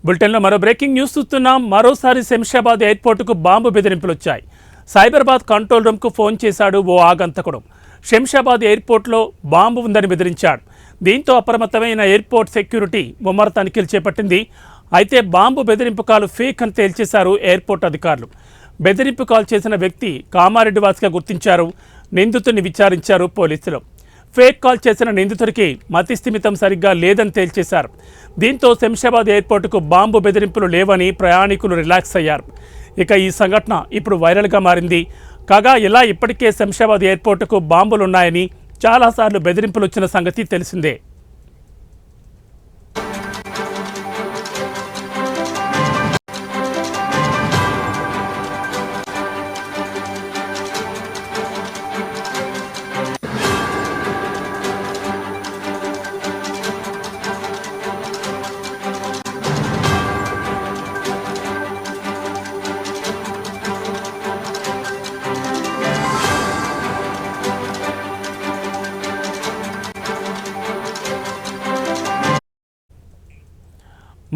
బులెటిన్లో మరో breaking news చూస్తున్నాం. మరోసారి శంషాబాద్ ఎయిర్పోర్టుకు బాంబు బెదిరింపులు వచ్చాయి. సైబరాబాద్ కంట్రోల్ రూమ్కు ఫోన్ చేశాడు ఓ ఆగంతకుడు. శంషాబాద్ ఎయిర్పోర్ట్లో బాంబు ఉందని బెదిరించాడు. దీంతో అప్రమత్తమైన ఎయిర్పోర్ట్ సెక్యూరిటీ ముమ్మర తనిఖీలు చేపట్టింది. అయితే బాంబు బెదిరింపు కాల్ ఫేక్ అని తేల్చేశారు ఎయిర్పోర్ట్ అధికారులు. బెదిరింపు కాల్ చేసిన వ్యక్తి కామారెడ్డి వాసిగా గుర్తించారు. నిందితుడిని విచారించారు పోలీసులు. ఫేక్ కాల్ చేసిన నిందితుడికి మతిస్థిమితం సరిగ్గా లేదని తేల్చేశారు. దీంతో శంషాబాద్ ఎయిర్పోర్టుకు బాంబు బెదిరింపులు లేవని ప్రయాణికులు రిలాక్స్ అయ్యారు. ఇక ఈ సంఘటన ఇప్పుడు వైరల్గా మారింది. కాగా ఇలా ఇప్పటికే శంషాబాద్ ఎయిర్పోర్టుకు బాంబులున్నాయని చాలాసార్లు బెదిరింపులు వచ్చిన సంగతి తెలిసిందే.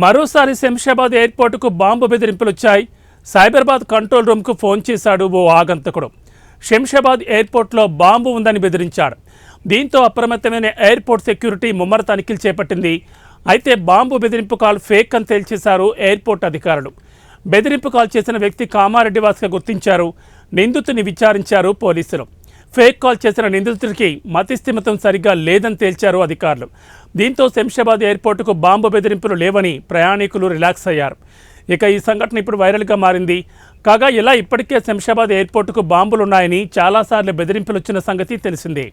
మరోసారి శంషాబాద్ ఎయిర్పోర్టుకు బాంబు బెదిరింపులు వచ్చాయి. సైబరాబాద్ కంట్రోల్ రూమ్కు ఫోన్ చేశాడు ఓ ఆగంతకుడు. శంషాబాద్ ఎయిర్పోర్ట్లో బాంబు ఉందని బెదిరించాడు. దీంతో అప్రమత్తమైన ఎయిర్పోర్ట్ సెక్యూరిటీ ముమ్మర తనిఖీలు చేపట్టింది. అయితే బాంబు బెదిరింపు కాల్ ఫేక్ అని తేల్చేశారు ఎయిర్పోర్ట్ అధికారులు. బెదిరింపు కాల్ చేసిన వ్యక్తి కామారెడ్డి వాసిగా గుర్తించారు. నిందితుడిని విచారించారు పోలీసులు. ఫేక్ కాల్ చేసిన నిందితుడికి మతిస్థిమితం సరిగ్గా లేదని తేల్చారు అధికారులు. దీంతో శంషాబాద్ ఎయిర్పోర్టుకు బాంబు బెదిరింపులు లేవని ప్రయాణికులు రిలాక్స్ అయ్యారు. ఇక ఈ సంఘటన ఇప్పుడు వైరల్గా మారింది. కాగా ఇలా ఇప్పటికే శంషాబాద్ ఎయిర్పోర్టుకు బాంబులున్నాయని చాలాసార్లు బెదిరింపులు వచ్చిన సంగతి తెలిసిందే.